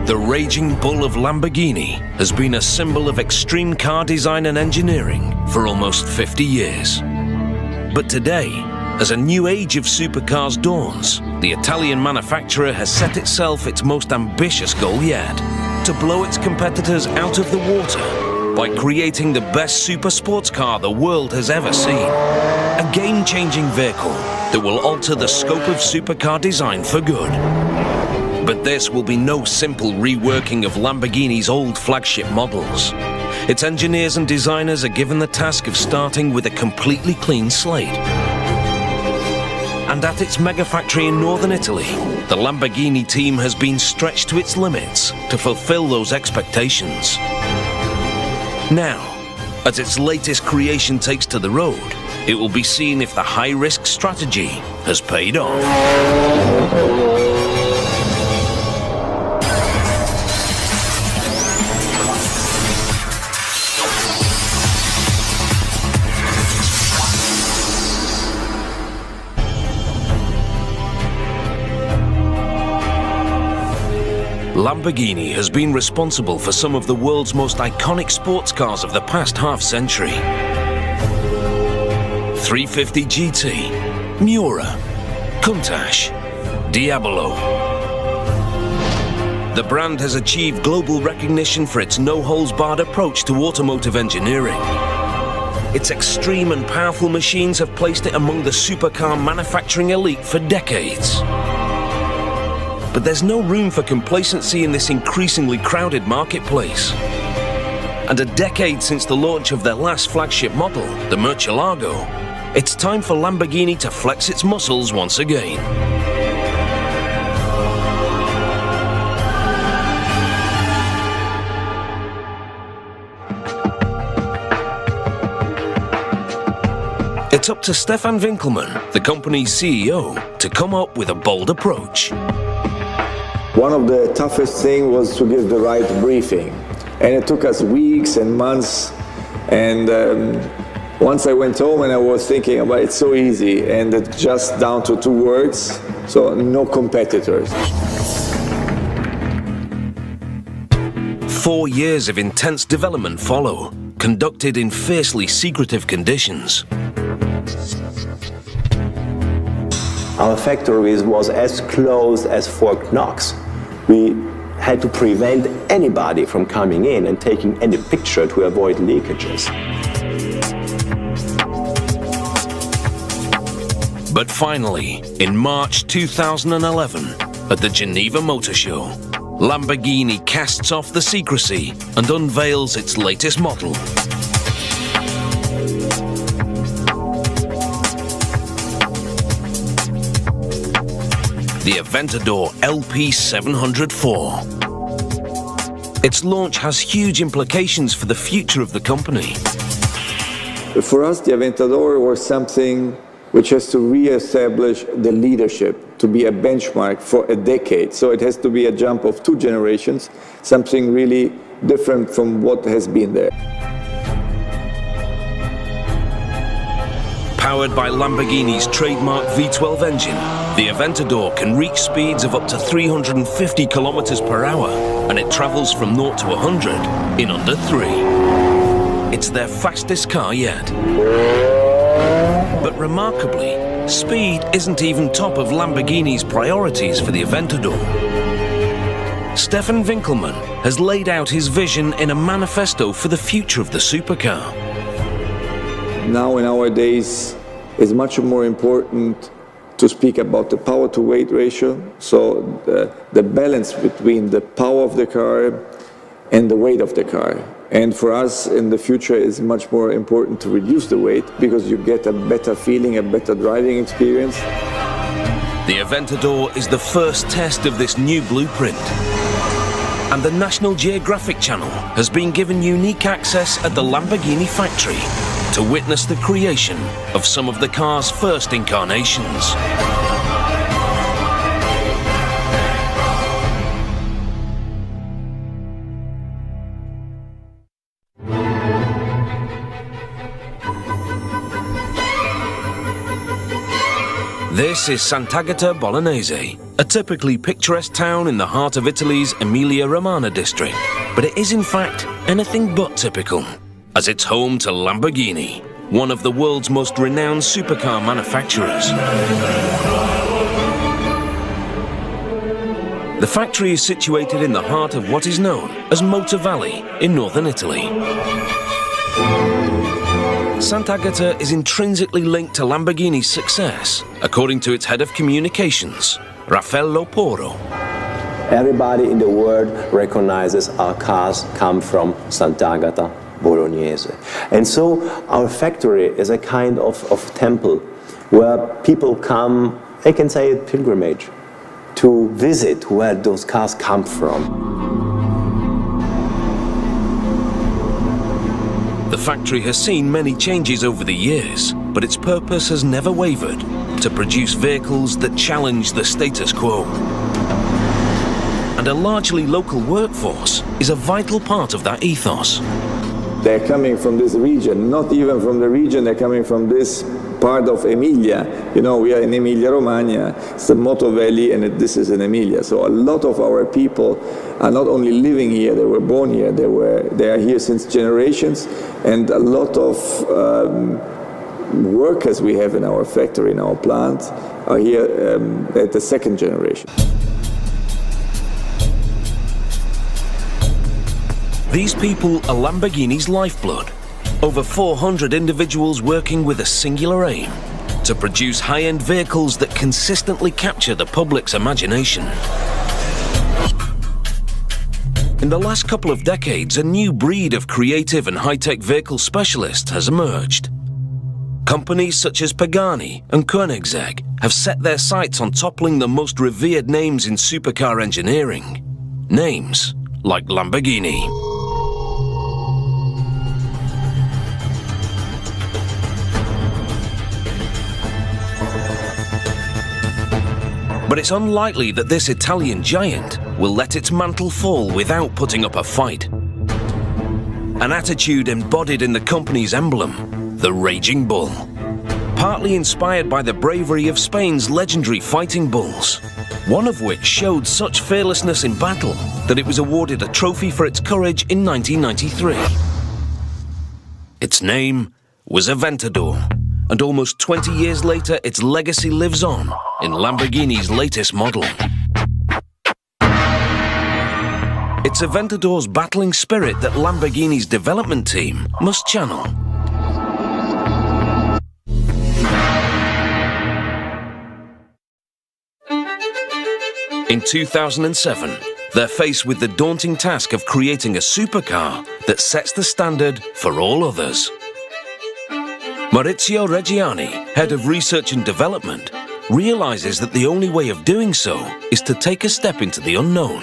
The raging bull of Lamborghini has been a symbol of extreme car design and engineering for almost 50 years. But today, as a new age of supercars dawns, the Italian manufacturer has set itself its most ambitious goal yet: to blow its competitors out of the water by creating the best super sports car the world has ever seen. A game-changing vehicle that will alter the scope of supercar design for good. But this will be no simple reworking of Lamborghini's old flagship models. Its engineers and designers are given the task of starting with a completely clean slate. And at its mega factory in northern Italy, the Lamborghini team has been stretched to its limits to fulfill those expectations. Now, as its latest creation takes to the road, it will be seen if the high-risk strategy has paid off. Lamborghini has been responsible for some of the world's most iconic sports cars of the past half-century. 350 GT, Miura, Countach, Diabolo. The brand has achieved global recognition for its no-holds-barred approach to automotive engineering. Its extreme and powerful machines have placed it among the supercar manufacturing elite for decades. But there's no room for complacency in this increasingly crowded marketplace. And a decade since the launch of their last flagship model, the Murcielago, it's time for Lamborghini to flex its muscles once again. It's up to Stefan Winkelmann, the company's CEO, to come up with a bold approach. One of the toughest things was to give the right briefing, and it took us weeks and months. And once I went home and I was thinking about it, it's so easy, and it's just down to 2 words, so no competitors. 4 years of intense development follow, conducted in fiercely secretive conditions. Our factory was as closed as Fort Knox. We had to prevent anybody from coming in and taking any picture to avoid leakages. But finally, in March 2011, at the Geneva Motor Show, Lamborghini casts off the secrecy and unveils its latest model. The Aventador LP704. Its launch has huge implications for the future of the company. For us, the Aventador was something which has to re-establish the leadership, to be a benchmark for a decade. So it has to be a jump of 2 generations, something really different from what has been there. Powered by Lamborghini's trademark V12 engine, the Aventador can reach speeds of up to 350 kilometers per hour, and it travels from 0 to 100 in under 3. It's their fastest car yet. But remarkably, speed isn't even top of Lamborghini's priorities for the Aventador. Stefan Winkelmann has laid out his vision in a manifesto for the future of the supercar. Now in our days, it's much more important to speak about the power-to-weight ratio, so the balance between the power of the car and the weight of the car. And for us in the future, it's much more important to reduce the weight because you get a better feeling, a better driving experience. The Aventador is the first test of this new blueprint. And the National Geographic Channel has been given unique access at the Lamborghini factory to witness the creation of some of the car's first incarnations. This is Sant'Agata Bolognese, a typically picturesque town in the heart of Italy's Emilia-Romagna district. But it is in fact anything but typical, as it's home to Lamborghini, one of the world's most renowned supercar manufacturers. The factory is situated in the heart of what is known as Motor Valley in northern Italy. Sant'Agata is intrinsically linked to Lamborghini's success, according to its head of communications, Raffaello Porro. Everybody in the world recognizes our cars come from Sant'Agata Bolognese. And so our factory is a kind of temple where people come, they can say it pilgrimage, to visit where those cars come from. The factory has seen many changes over the years, but its purpose has never wavered, to produce vehicles that challenge the status quo. And a largely local workforce is a vital part of that ethos. They're coming from this region, not even from the region, they're coming from this part of Emilia. You know, we are in Emilia-Romagna, it's the Motor Valley, and this is in Emilia. So a lot of our people are not only living here, they were born here, they are here since generations, and a lot of workers we have in our factory, in our plant, are here at the second generation. These people are Lamborghini's lifeblood. Over 400 individuals working with a singular aim: to produce high-end vehicles that consistently capture the public's imagination. In the last couple of decades, a new breed of creative and high-tech vehicle specialists has emerged. Companies such as Pagani and Koenigsegg have set their sights on toppling the most revered names in supercar engineering. Names like Lamborghini. But it's unlikely that this Italian giant will let its mantle fall without putting up a fight. An attitude embodied in the company's emblem, the Raging Bull. Partly inspired by the bravery of Spain's legendary fighting bulls, one of which showed such fearlessness in battle that it was awarded a trophy for its courage in 1993. Its name was Aventador, and almost 20 years later its legacy lives on in Lamborghini's latest model. It's Aventador's battling spirit that Lamborghini's development team must channel. In 2007, they're faced with the daunting task of creating a supercar that sets the standard for all others. Maurizio Reggiani, head of research and development, realizes that the only way of doing so is to take a step into the unknown.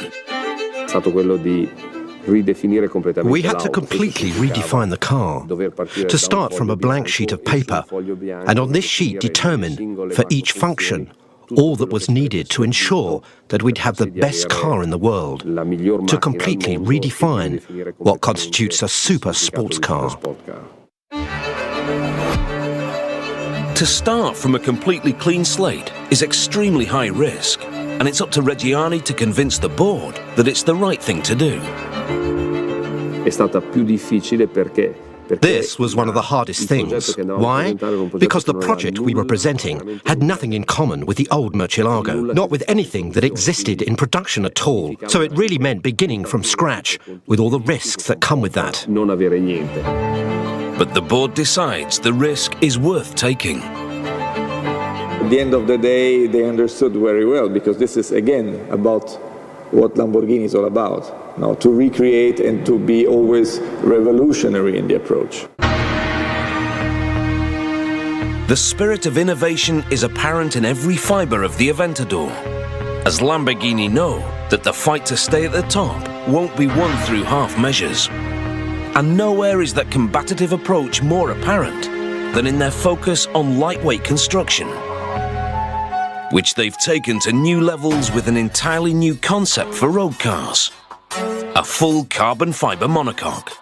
We had to completely redefine the car, to start from a blank sheet of paper, and on this sheet determine, for each function, all that was needed to ensure that we'd have the best car in the world, to completely redefine what constitutes a super sports car. To start from a completely clean slate is extremely high risk, and it's up to Reggiani to convince the board that it's the right thing to do. This was one of the hardest things. Why? Because the project we were presenting had nothing in common with the old Murcielago, not with anything that existed in production at all. So it really meant beginning from scratch, with all the risks that come with that. But the board decides the risk is worth taking. At the end of the day, they understood very well, because this is, again, about what Lamborghini is all about. Now, to recreate and to be always revolutionary in the approach. The spirit of innovation is apparent in every fibre of the Aventador, as Lamborghini know that the fight to stay at the top won't be won through half measures. And nowhere is that combative approach more apparent than in their focus on lightweight construction, which they've taken to new levels with an entirely new concept for road cars: a full carbon fibre monocoque.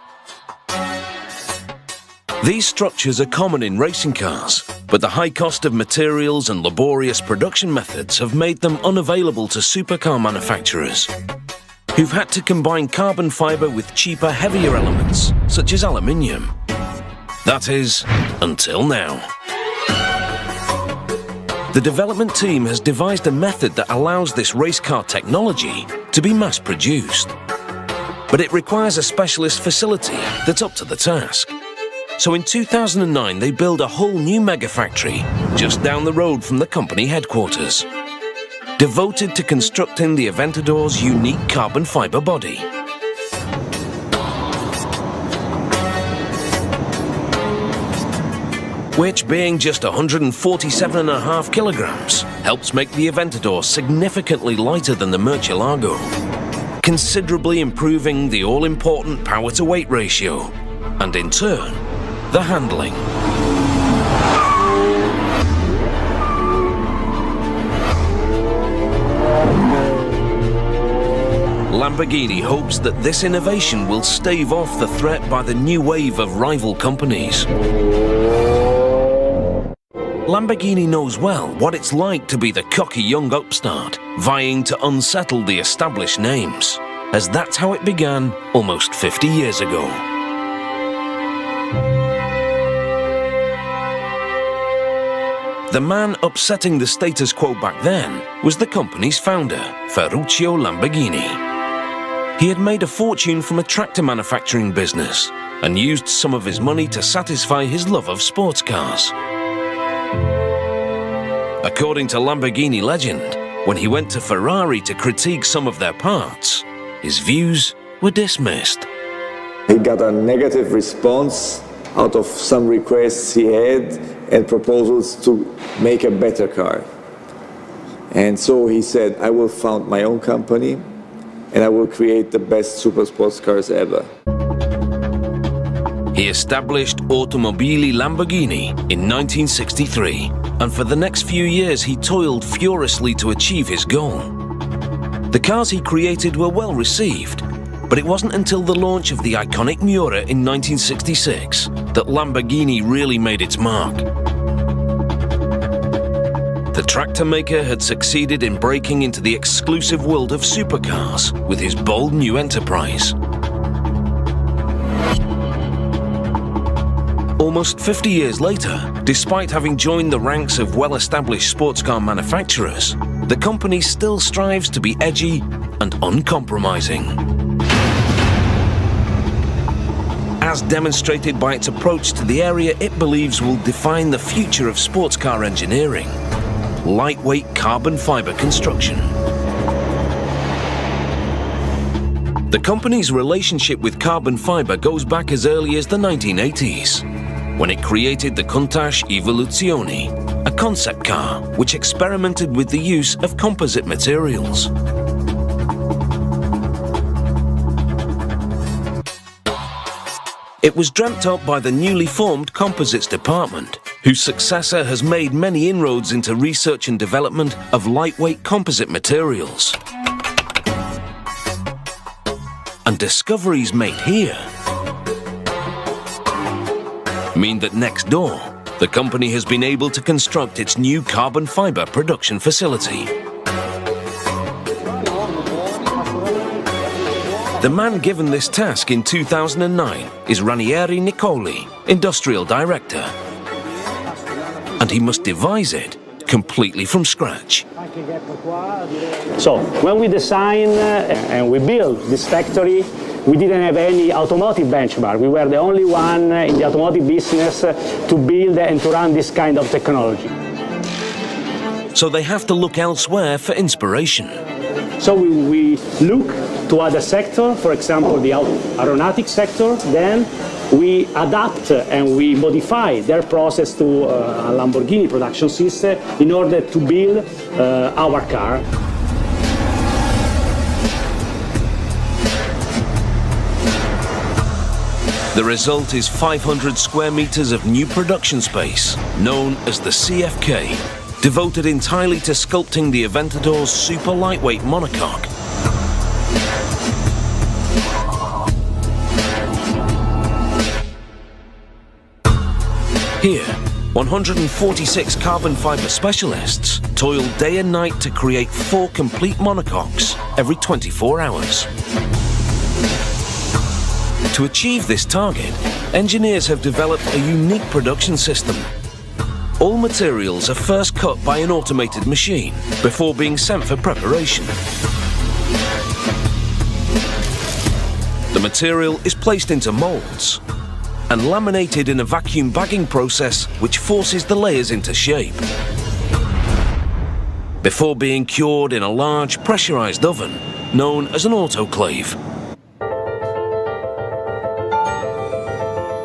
These structures are common in racing cars, but the high cost of materials and laborious production methods have made them unavailable to supercar manufacturers, who've had to combine carbon fibre with cheaper, heavier elements, such as aluminium. That is, until now. The development team has devised a method that allows this race car technology to be mass-produced. But it requires a specialist facility that's up to the task. So in 2009, they build a whole new mega factory just down the road from the company headquarters, devoted to constructing the Aventador's unique carbon fibre body. Which, being just 147.5 kilograms, helps make the Aventador significantly lighter than the Murcielago, considerably improving the all-important power-to-weight ratio, and in turn, the handling. Lamborghini hopes that this innovation will stave off the threat by the new wave of rival companies. Lamborghini knows well what it's like to be the cocky young upstart, vying to unsettle the established names, as that's how it began almost 50 years ago. The man upsetting the status quo back then was the company's founder, Ferruccio Lamborghini. He had made a fortune from a tractor manufacturing business and used some of his money to satisfy his love of sports cars. According to Lamborghini legend, when he went to Ferrari to critique some of their parts, his views were dismissed. He got a negative response out of some requests he had and proposals to make a better car. And so he said, I will found my own company and I will create the best super sports cars ever. He established Automobili Lamborghini in 1963, and for the next few years he toiled furiously to achieve his goal. The cars he created were well received, but it wasn't until the launch of the iconic Miura in 1966 that Lamborghini really made its mark. The tractor maker had succeeded in breaking into the exclusive world of supercars with his bold new enterprise. Almost 50 years later, despite having joined the ranks of well-established sports car manufacturers, the company still strives to be edgy and uncompromising. As demonstrated by its approach to the area it believes will define the future of sports car engineering: lightweight carbon fibre construction. The company's relationship with carbon fibre goes back as early as the 1980s, when it created the Countach Evoluzione, a concept car which experimented with the use of composite materials. It was dreamt up by the newly formed Composites Department, whose successor has made many inroads into research and development of lightweight composite materials. And discoveries made here mean that next door, the company has been able to construct its new carbon fibre production facility. The man given this task in 2009 is Ranieri Nicoli, Industrial Director. And he must devise it completely from scratch. So, when we design and we build this factory, we didn't have any automotive benchmark. We were the only one in the automotive business to build and to run this kind of technology. So they have to look elsewhere for inspiration. So we look to other sectors, for example, the aeronautic sector, then we adapt and we modify their process to a Lamborghini production system in order to build our car. The result is 500 square meters of new production space, known as the CFK, devoted entirely to sculpting the Aventador's super lightweight monocoque. Here, 146 carbon fiber specialists toil day and night to create 4 complete monocoques every 24 hours. To achieve this target, engineers have developed a unique production system. All materials are first cut by an automated machine before being sent for preparation. The material is placed into molds and laminated in a vacuum bagging process which forces the layers into shape. Before being cured in a large pressurized oven known as an autoclave.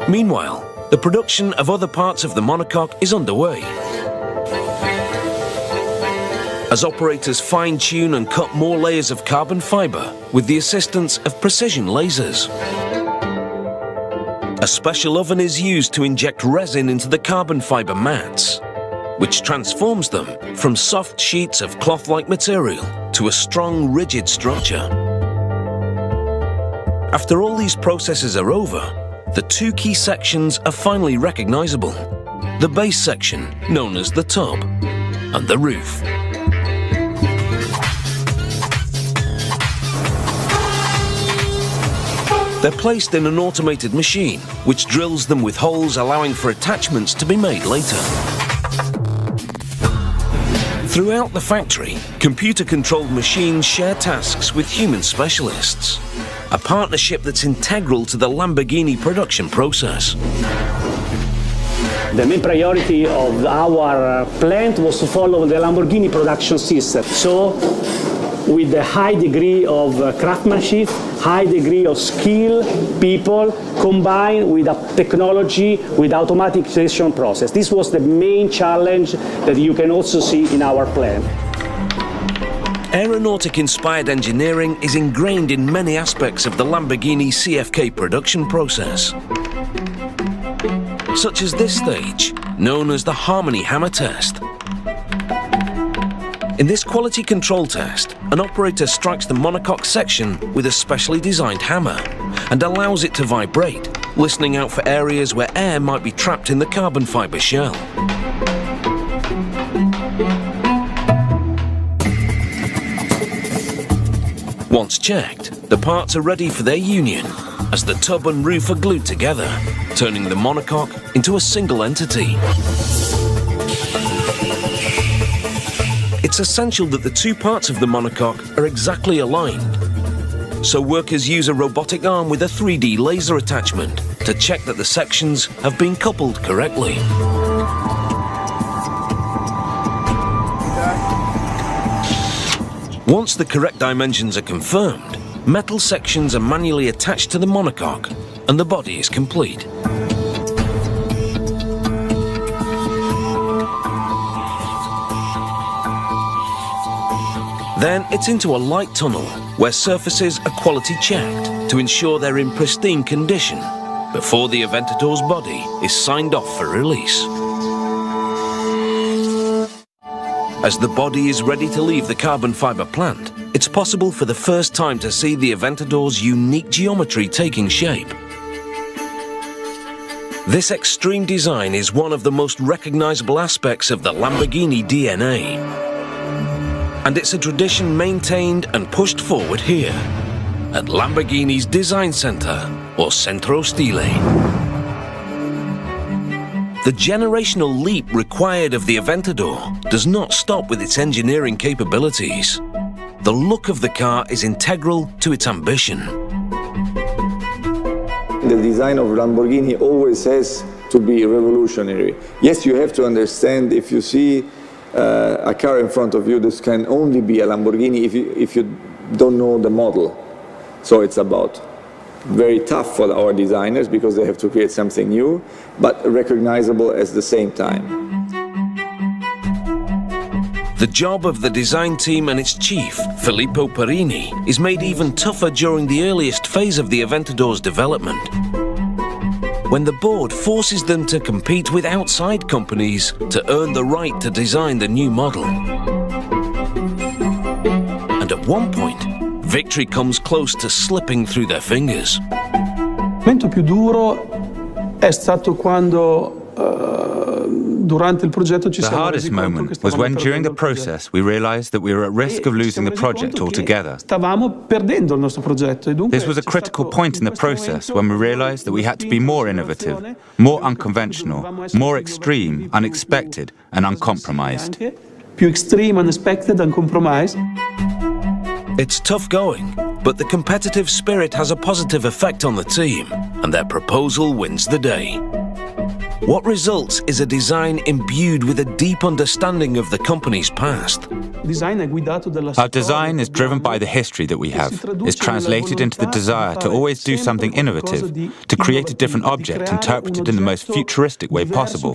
Meanwhile, the production of other parts of the monocoque is underway. As operators fine-tune and cut more layers of carbon fiber with the assistance of precision lasers. A special oven is used to inject resin into the carbon fiber mats, which transforms them from soft sheets of cloth-like material to a strong, rigid structure. After all these processes are over, the 2 key sections are finally recognizable. The base section, known as the tub, and the roof. They're placed in an automated machine, which drills them with holes allowing for attachments to be made later. Throughout the factory, computer-controlled machines share tasks with human specialists, a partnership that's integral to the Lamborghini production process. The main priority of our plant was to follow the Lamborghini production system. So, with a high degree of craftsmanship, high degree of skill, people, combined with a technology, with automatization process. This was the main challenge that you can also see in our plant. Aeronautic-inspired engineering is ingrained in many aspects of the Lamborghini CFK production process, such as this stage, known as the Harmony Hammer Test. In this quality control test, an operator strikes the monocoque section with a specially designed hammer and allows it to vibrate, listening out for areas where air might be trapped in the carbon fiber shell. Once checked, the parts are ready for their union as the tub and roof are glued together, turning the monocoque into a single entity. It's essential that the 2 parts of the monocoque are exactly aligned. So workers use a robotic arm with a 3D laser attachment to check that the sections have been coupled correctly. Once the correct dimensions are confirmed, metal sections are manually attached to the monocoque and the body is complete. Then it's into a light tunnel where surfaces are quality checked to ensure they're in pristine condition before the Aventador's body is signed off for release. As the body is ready to leave the carbon fiber plant, it's possible for the first time to see the Aventador's unique geometry taking shape. This extreme design is one of the most recognizable aspects of the Lamborghini DNA. And it's a tradition maintained and pushed forward here, at Lamborghini's Design Center, or Centro Stile. The generational leap required of the Aventador does not stop with its engineering capabilities. The look of the car is integral to its ambition. The design of Lamborghini always has to be revolutionary. Yes, you have to understand, if you see a car in front of you, this can only be a Lamborghini if you don't know the model. So it's about very tough for our designers because they have to create something new, but recognizable at the same time. The job of the design team and its chief, Filippo Perini, is made even tougher during the earliest phase of the Aventador's development, when the board forces them to compete with outside companies to earn the right to design the new model. And at one point, victory comes close to slipping through their fingers. Il momento più duro è stato quando The hardest moment was when, during the process, we realized that we were at risk of losing the project altogether. This was a critical point in the process when we realized that we had to be more innovative, more unconventional, more extreme, unexpected, and uncompromised. It's tough going, but the competitive spirit has a positive effect on the team, and their proposal wins the day. What results is a design imbued with a deep understanding of the company's past. Our design is driven by the history that we have, is translated into the desire to always do something innovative, to create a different object interpreted in the most futuristic way possible.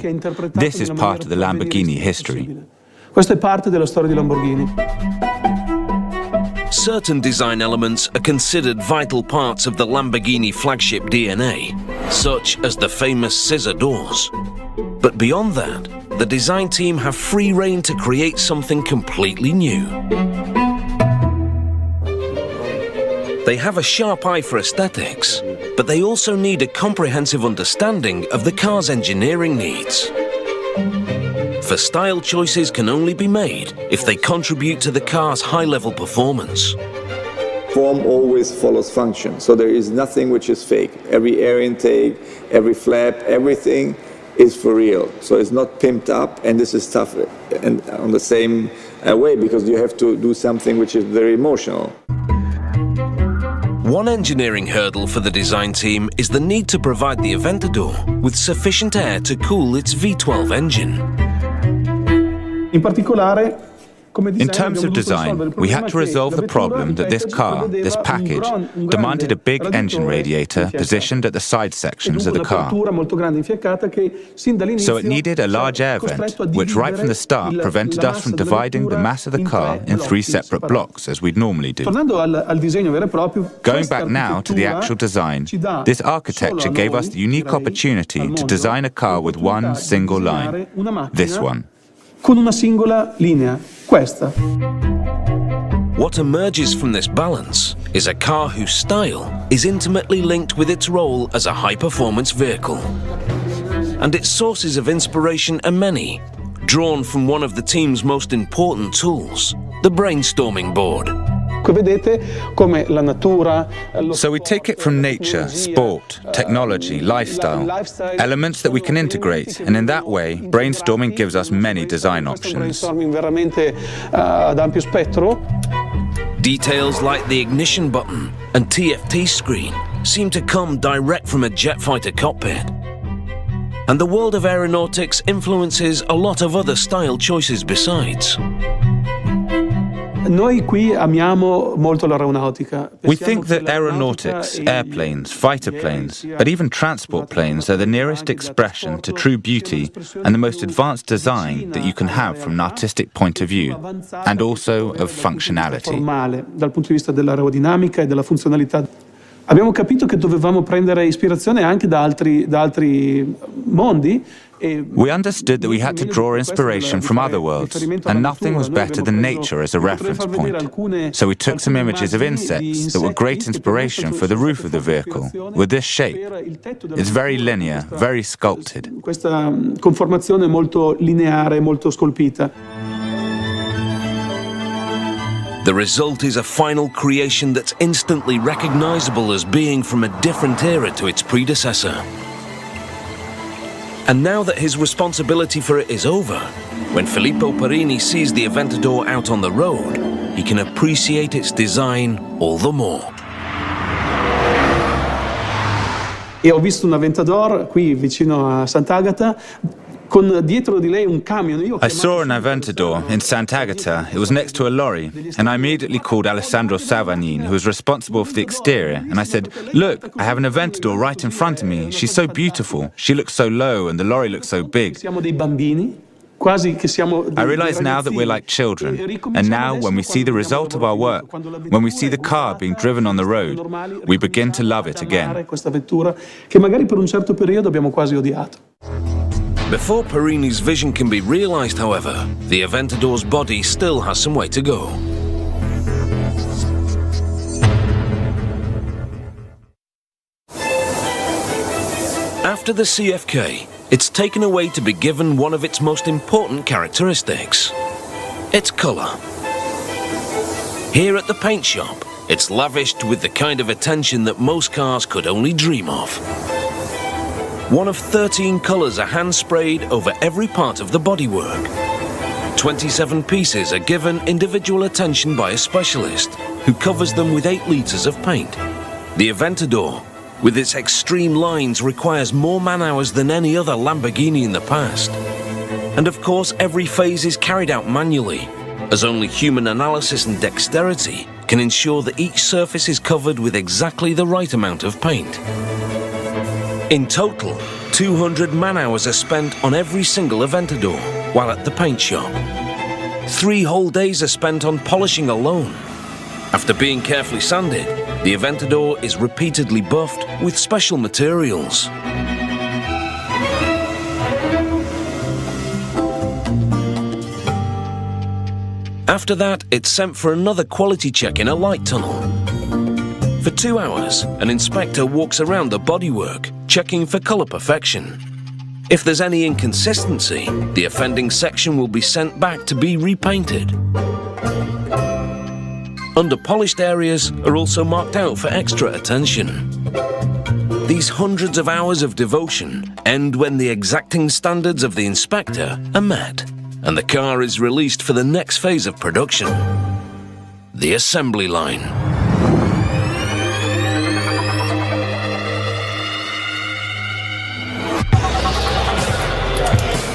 This is part of the Lamborghini history. Certain design elements are considered vital parts of the Lamborghini flagship DNA, such as the famous scissor doors. But beyond that, the design team have free rein to create something completely new. They have a sharp eye for aesthetics, but they also need a comprehensive understanding of the car's engineering needs. For style choices can only be made if they contribute to the car's high-level performance. Form always follows function, so there is nothing which is fake. Every air intake, every flap, everything is for real. So it's not pimped up, and this is tough and on the same way, because you have to do something which is very emotional. One engineering hurdle for the design team is the need to provide the Aventador with sufficient air to cool its V12 engine. In terms of design, we had to resolve the problem that this car, this package, demanded a big engine radiator positioned at the side sections of the car. So it needed a large air vent, which right from the start prevented us from dividing the mass of the car in 3 separate blocks, as we'd normally do. Going back now to the actual design, this architecture gave us the unique opportunity to design a car with one single line, this one. What emerges from this balance is a car whose style is intimately linked with its role as a high-performance vehicle. And its sources of inspiration are many, drawn from one of the team's most important tools, the brainstorming board. So we take it from nature, sport, technology, lifestyle, elements that we can integrate, and in that way, brainstorming gives us many design options. Details like the ignition button and TFT screen seem to come direct from a jet fighter cockpit. And the world of aeronautics influences a lot of other style choices besides. We think that aeronautics, airplanes, fighter planes, but even transport planes are the nearest expression to true beauty and the most advanced design that you can have from an artistic point of view, and also of functionality. Abbiamo capito che dovevamo prendere ispirazione anche da altri mondi. We understood that we had to draw inspiration from other worlds, and nothing was better than nature as a reference point. So we took some images of insects that were great inspiration for the roof of the vehicle, with this shape. It's very linear, very sculpted. Questa conformazione molto lineare, molto scolpita. The result is a final creation that's instantly recognizable as being from a different era to its predecessor. And now that his responsibility for it is over, when Filippo Perini sees the Aventador out on the road, he can appreciate its design all the more. E ho visto un Aventador qui vicino a Sant'Agata. I saw an Aventador in Sant'Agata. It was next to a lorry, and I immediately called Alessandro Salvanin, who was responsible for the exterior, and I said, "Look, I have an Aventador right in front of me. She's so beautiful. She looks so low, and the lorry looks so big." I realize now that we're like children, and now when we see the result of our work, when we see the car being driven on the road, we begin to love it again. Before Perini's vision can be realized, however, the Aventador's body still has some way to go. After the CFK, it's taken away to be given one of its most important characteristics: its colour. Here at the paint shop, it's lavished with the kind of attention that most cars could only dream of. One of 13 colours are hand-sprayed over every part of the bodywork. 27 pieces are given individual attention by a specialist who covers them with 8 litres of paint. The Aventador, with its extreme lines, requires more man-hours than any other Lamborghini in the past. And of course, every phase is carried out manually, as only human analysis and dexterity can ensure that each surface is covered with exactly the right amount of paint. In total, 200 man-hours are spent on every single Aventador while at the paint shop. 3 whole days are spent on polishing alone. After being carefully sanded, the Aventador is repeatedly buffed with special materials. After that, it's sent for another quality check in a light tunnel. For 2 hours, an inspector walks around the bodywork, checking for colour perfection. If there's any inconsistency, the offending section will be sent back to be repainted. Under-polished areas are also marked out for extra attention. These hundreds of hours of devotion end when the exacting standards of the inspector are met, and the car is released for the next phase of production: the assembly line.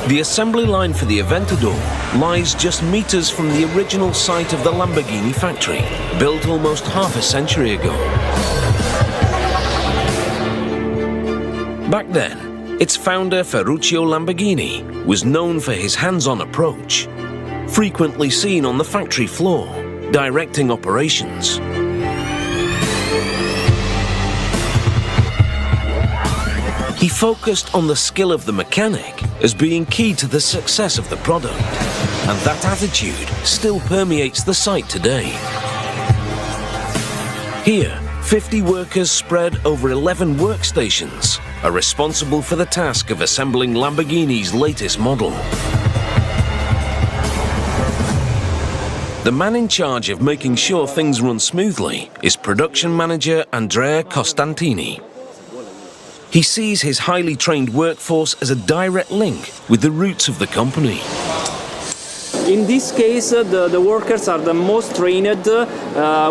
The assembly line for the Aventador lies just meters from the original site of the Lamborghini factory, built almost half a century ago. Back then, its founder, Ferruccio Lamborghini, was known for his hands-on approach, frequently seen on the factory floor, directing operations. He focused on the skill of the mechanic as being key to the success of the product, and that attitude still permeates the site today. Here, 50 workers spread over 11 workstations are responsible for the task of assembling Lamborghini's latest model. The man in charge of making sure things run smoothly is production manager Andrea Costantini. He sees his highly trained workforce as a direct link with the roots of the company. In this case, the workers are the most trained.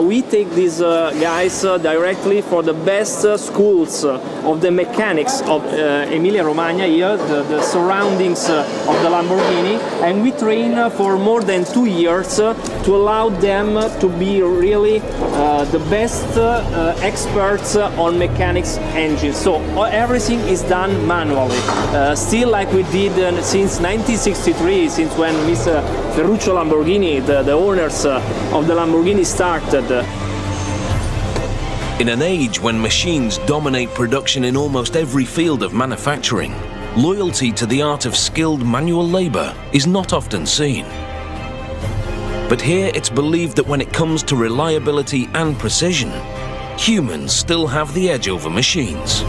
We take these guys directly for the best schools of the mechanics of Emilia-Romagna here, the surroundings of the Lamborghini, and we train for more than 2 years to allow them to be really the best experts on mechanics engines. So everything is done manually, still like we did since 1963, since when Mr. Ferruccio Lamborghini, the owners of the Lamborghini, started. In an age when machines dominate production in almost every field of manufacturing, loyalty to the art of skilled manual labor is not often seen. But here it's believed that when it comes to reliability and precision, humans still have the edge over machines.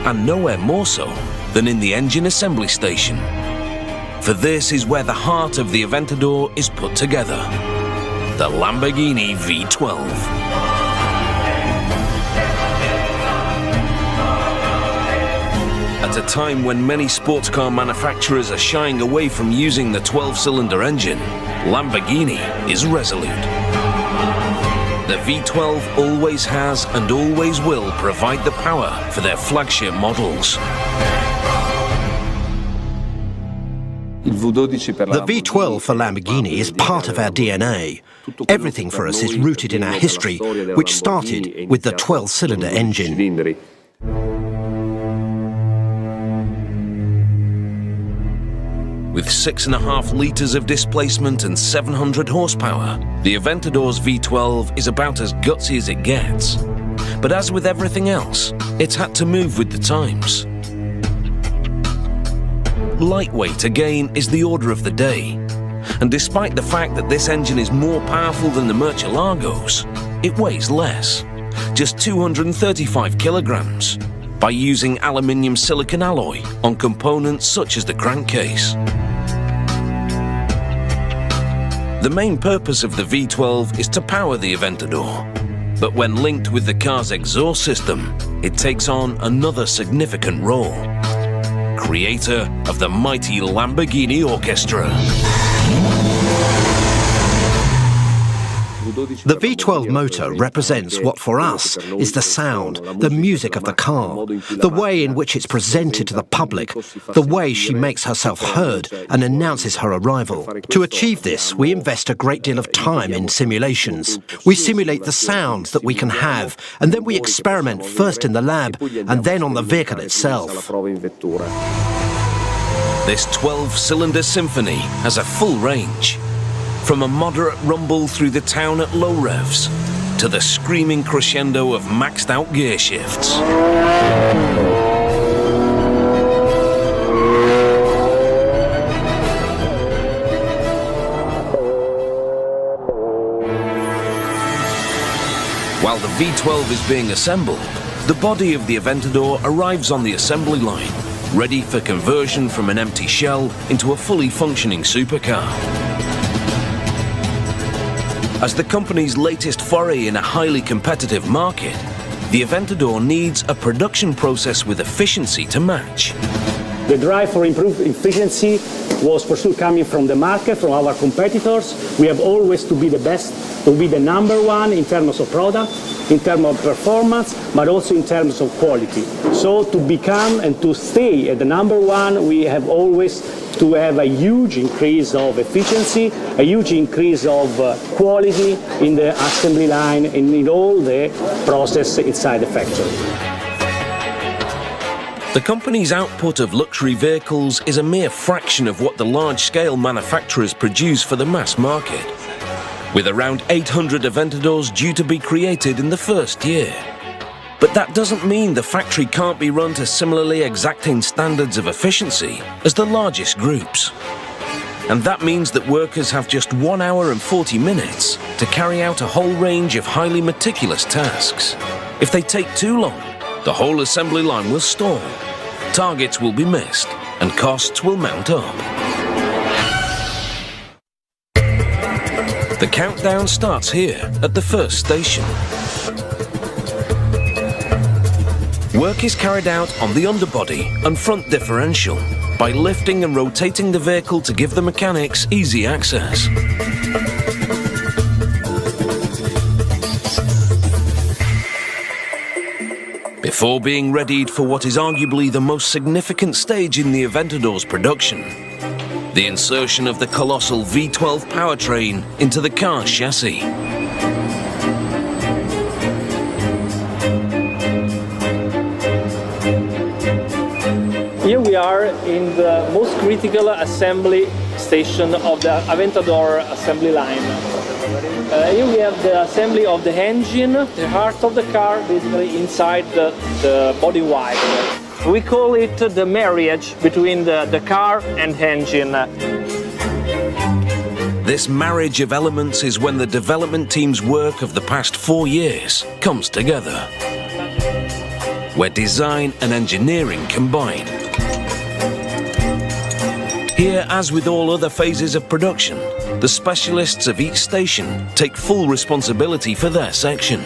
And nowhere more so than in the engine assembly station. For this is where the heart of the Aventador is put together: the Lamborghini V12. At a time when many sports car manufacturers are shying away from using the 12-cylinder engine, Lamborghini is resolute. The V12 always has and always will provide the power for their flagship models. The V12 for Lamborghini is part of our DNA. Everything for us is rooted in our history, which started with the 12-cylinder engine. With 6.5 litres of displacement and 700 horsepower, the Aventador's V12 is about as gutsy as it gets. But as with everything else, it's had to move with the times. Lightweight again is the order of the day, and despite the fact that this engine is more powerful than the Murcielagos, it weighs less, just 235 kilograms. by using aluminium silicon alloy on components such as the crankcase. The main purpose of the V12 is to power the Aventador, but when linked with the car's exhaust system, it takes on another significant role. Creator of the mighty Lamborghini Orchestra. The V12 motor represents what for us is the sound, the music of the car, the way in which it's presented to the public, the way she makes herself heard and announces her arrival. To achieve this, we invest a great deal of time in simulations. We simulate the sounds that we can have, and then we experiment first in the lab and then on the vehicle itself. This 12-cylinder symphony has a full range. From a moderate rumble through the town at low revs, to the screaming crescendo of maxed-out gear shifts. While the V12 is being assembled, the body of the Aventador arrives on the assembly line, ready for conversion from an empty shell into a fully functioning supercar. As the company's latest foray in a highly competitive market, the Aventador needs a production process with efficiency to match. The drive for improved efficiency was for sure coming from the market, from our competitors. We have always to be the best, to be the number one in terms of product, in terms of performance, but also in terms of quality. So to become and to stay at the number one, we have always to have a huge increase of efficiency, a huge increase of quality in the assembly line and in all the process inside the factory. The company's output of luxury vehicles is a mere fraction of what the large-scale manufacturers produce for the mass market, with around 800 Aventadors due to be created in the first year. But that doesn't mean the factory can't be run to similarly exacting standards of efficiency as the largest groups. And that means that workers have just 1 hour and 40 minutes to carry out a whole range of highly meticulous tasks. If they take too long, the whole assembly line will stall, targets will be missed, and costs will mount up. The countdown starts here at the first station. Work is carried out on the underbody and front differential by lifting and rotating the vehicle to give the mechanics easy access. Before being readied for what is arguably the most significant stage in the Aventador's production, the insertion of the colossal V12 powertrain into the car's chassis. Here we are in the most critical assembly station of the Aventador assembly line. Here we have the assembly of the engine, the heart of the car, basically inside the body wide. We call it the marriage between the car and engine. This marriage of elements is when the development team's work of the past 4 years comes together, where design and engineering combine. Here, as with all other phases of production, the specialists of each station take full responsibility for their section.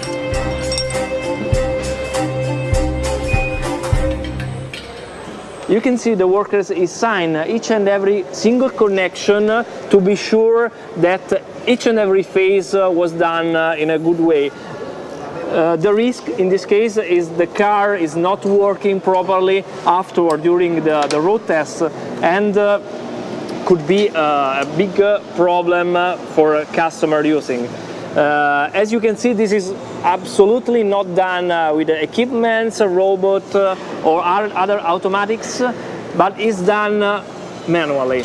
You can see the workers assign each and every single connection to be sure that each and every phase was done in a good way. The risk in this case is the car is not working properly after or during the road test, and could be a big problem for a customer using. As you can see, this is absolutely not done with equipment, a robot or other automatics, but is done manually.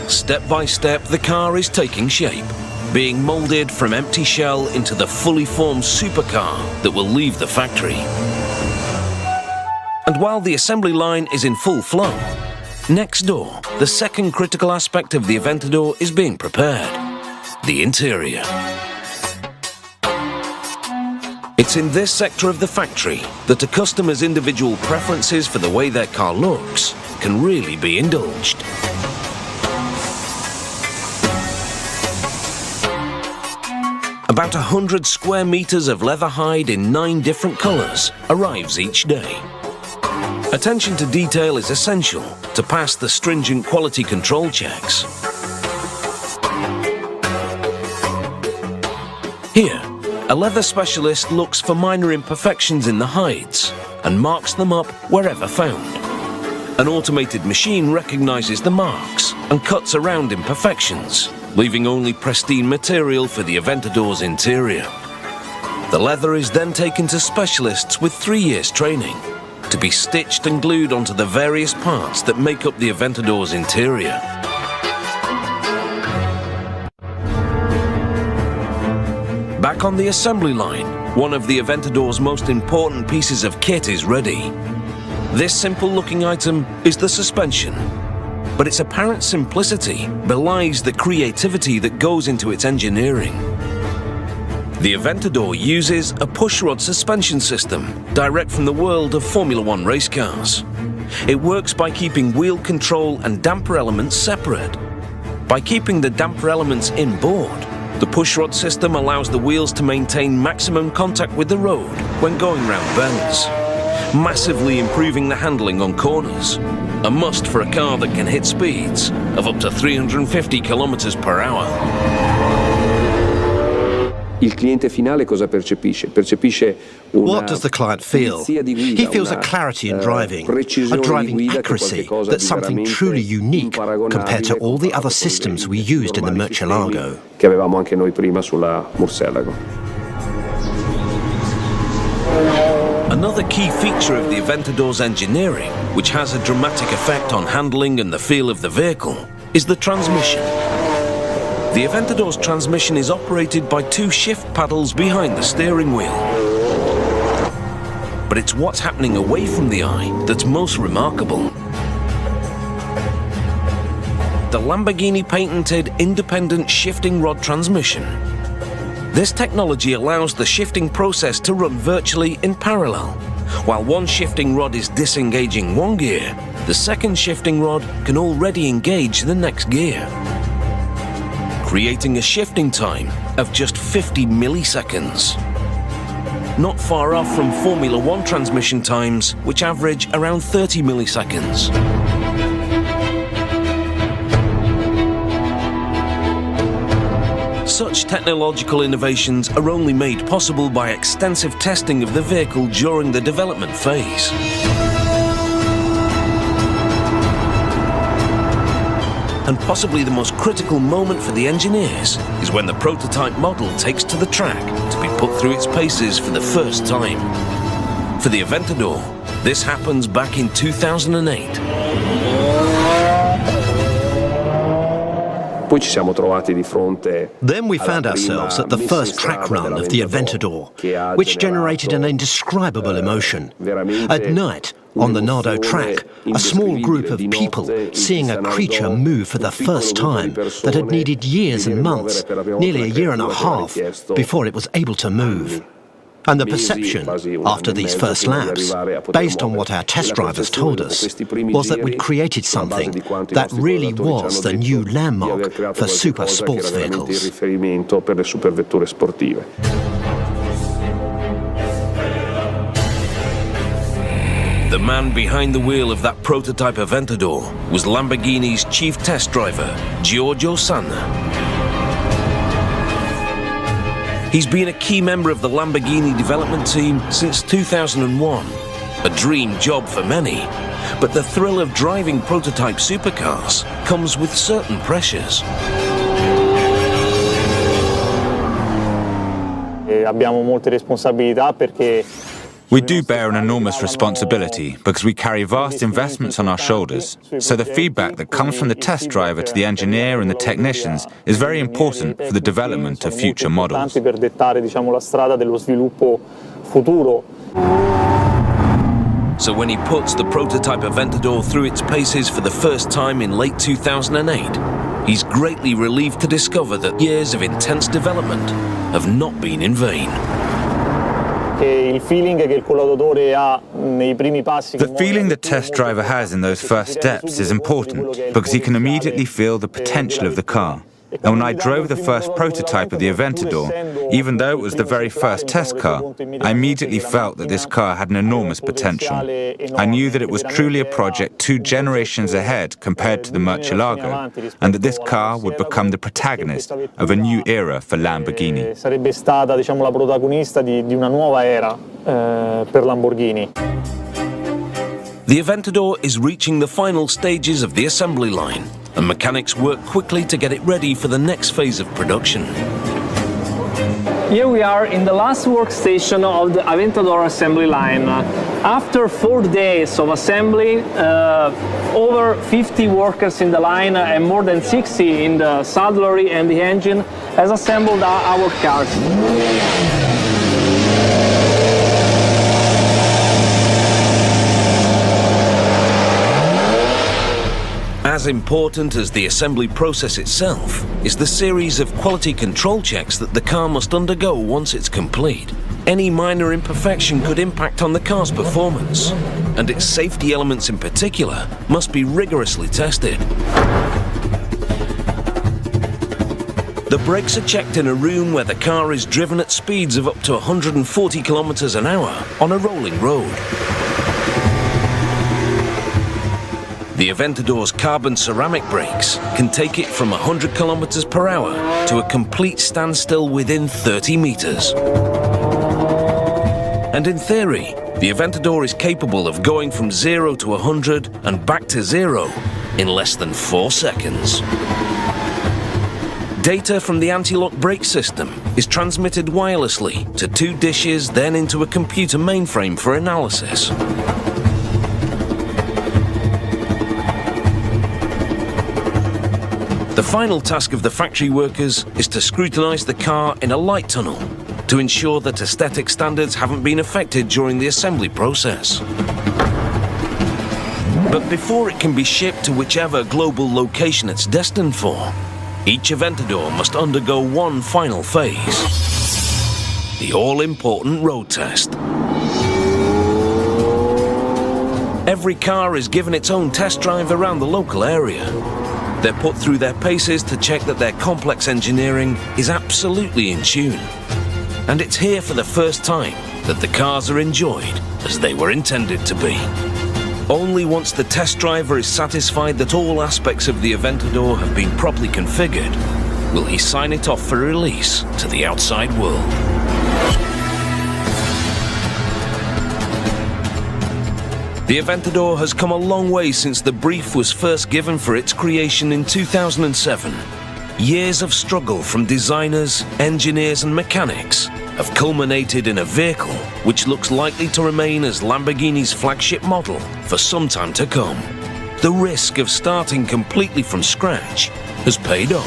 Step by step, the car is taking shape, being molded from empty shell into the fully formed supercar that will leave the factory. And while the assembly line is in full flow, next door, the second critical aspect of the Aventador is being prepared: the interior. It's in this sector of the factory that a customer's individual preferences for the way their car looks can really be indulged. About 100 square meters of leather hide in 9 different colors arrives each day. Attention to detail is essential to pass the stringent quality control checks. Here, a leather specialist looks for minor imperfections in the hides and marks them up wherever found. An automated machine recognizes the marks and cuts around imperfections, leaving only pristine material for the Aventador's interior. The leather is then taken to specialists with 3 years training to be stitched and glued onto the various parts that make up the Aventador's interior. Back on the assembly line, one of the Aventador's most important pieces of kit is ready. This simple-looking item is the suspension, but its apparent simplicity belies the creativity that goes into its engineering. The Aventador uses a pushrod suspension system direct from the world of Formula One race cars. It works by keeping wheel control and damper elements separate. By keeping the damper elements inboard, the pushrod system allows the wheels to maintain maximum contact with the road when going round bends, massively improving the handling on corners. A must for a car that can hit speeds of up to 350 km per hour. Il cliente finale cosa percepisce? Percepisce What does the client feel? He feels a clarity in driving, a driving accuracy that's something truly unique compared to all the other systems we used in the Murcielago. Che avevamo anche noi prima sulla Murcielago. Another key feature of the Aventador's engineering, which has a dramatic effect on handling and the feel of the vehicle, is the transmission. The Aventador's transmission is operated by 2 shift paddles behind the steering wheel. But it's what's happening away from the eye that's most remarkable. The Lamborghini patented independent shifting rod transmission. This technology allows the shifting process to run virtually in parallel. While one shifting rod is disengaging one gear, the second shifting rod can already engage the next gear, creating a shifting time of just 50 milliseconds. Not far off from Formula One transmission times, which average around 30 milliseconds. Such technological innovations are only made possible by extensive testing of the vehicle during the development phase. And possibly the most critical moment for the engineers is when the prototype model takes to the track to be put through its paces for the first time. For the Aventador, this happens back in 2008. Poi ci siamo trovati di fronte. Then we found ourselves at the first track run of the Aventador, which generated an indescribable emotion. At night, on the Nardo track, a small group of people seeing a creature move for the first time that had needed years and months, nearly a year and a half, before it was able to move. And the perception, after these first laps, based on what our test drivers told us, was that we'd created something that really was the new landmark for super sports vehicles. The man behind the wheel of that prototype Aventador was Lamborghini's chief test driver, Giorgio Sanna. He's been a key member of the Lamborghini development team since 2001. A dream job for many, but the thrill of driving prototype supercars comes with certain pressures. Abbiamo molte responsabilità perché We do bear an enormous responsibility because we carry vast investments on our shoulders, so the feedback that comes from the test driver to the engineer and the technicians is very important for the development of future models. Per dettare, diciamo, la strada dello sviluppo futuro. So when he puts the prototype Aventador through its paces for the first time in late 2008, he's greatly relieved to discover that years of intense development have not been in vain. che il feeling che il collaudatore ha nei primi passi. The feeling the test driver has in those first steps is important because he can immediately feel the potential of the car. And when I drove the first prototype of the Aventador, even though it was the very first test car, I immediately felt that this car had an enormous potential. I knew that it was truly a project 2 generations ahead compared to the Murcielago, and that this car would become the protagonist of a new era for Lamborghini. Sarebbe stata, diciamo, la protagonista di una nuova era per Lamborghini. The Aventador is reaching the final stages of the assembly line, and mechanics work quickly to get it ready for the next phase of production. Here we are in the last workstation of the Aventador assembly line. After 4 days of assembly, over 50 workers in the line and more than 60 in the saddlery and the engine has assembled our cars. As important as the assembly process itself is the series of quality control checks that the car must undergo once it's complete. Any minor imperfection could impact on the car's performance, and its safety elements in particular must be rigorously tested. The brakes are checked in a room where the car is driven at speeds of up to 140 kilometers an hour on a rolling road. The Aventador's carbon ceramic brakes can take it from 100 kilometers per hour to a complete standstill within 30 meters. And in theory, the Aventador is capable of going from 0 to 100 and back to 0 in less than 4 seconds. Data from the anti-lock brake system is transmitted wirelessly to 2 dishes, then into a computer mainframe for analysis. The final task of the factory workers is to scrutinize the car in a light tunnel to ensure that aesthetic standards haven't been affected during the assembly process. But before it can be shipped to whichever global location it's destined for, each Aventador must undergo one final phase: the all-important road test. Every car is given its own test drive around the local area. They're put through their paces to check that their complex engineering is absolutely in tune. And it's here for the first time that the cars are enjoyed as they were intended to be. Only once the test driver is satisfied that all aspects of the Aventador have been properly configured will he sign it off for release to the outside world. The Aventador has come a long way since the brief was first given for its creation in 2007. Years of struggle from designers, engineers and mechanics have culminated in a vehicle which looks likely to remain as Lamborghini's flagship model for some time to come. The risk of starting completely from scratch has paid off.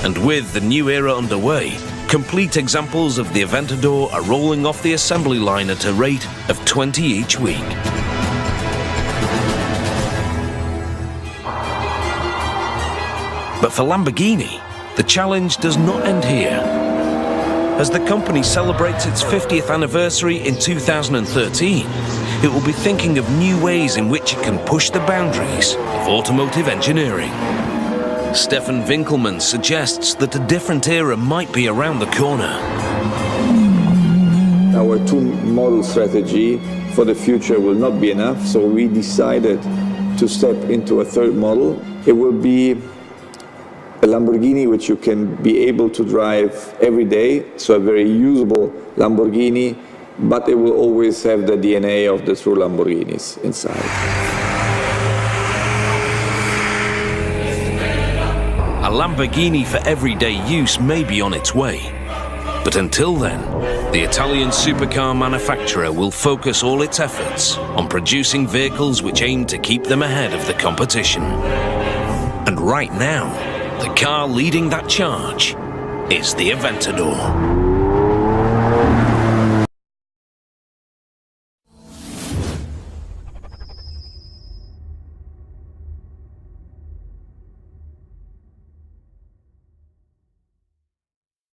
And with the new era underway, complete examples of the Aventador are rolling off the assembly line at a rate of 20 each week. But for Lamborghini, the challenge does not end here. As the company celebrates its 50th anniversary in 2013, it will be thinking of new ways in which it can push the boundaries of automotive engineering. Stefan Winkelmann suggests that a different era might be around the corner. Our 2-model strategy for the future will not be enough, so we decided to step into a 3rd model. It will be a Lamborghini which you can be able to drive every day, so a very usable Lamborghini, but it will always have the DNA of the true Lamborghinis inside. A Lamborghini for everyday use may be on its way. But until then, the Italian supercar manufacturer will focus all its efforts on producing vehicles which aim to keep them ahead of the competition. And right now, the car leading that charge is the Aventador.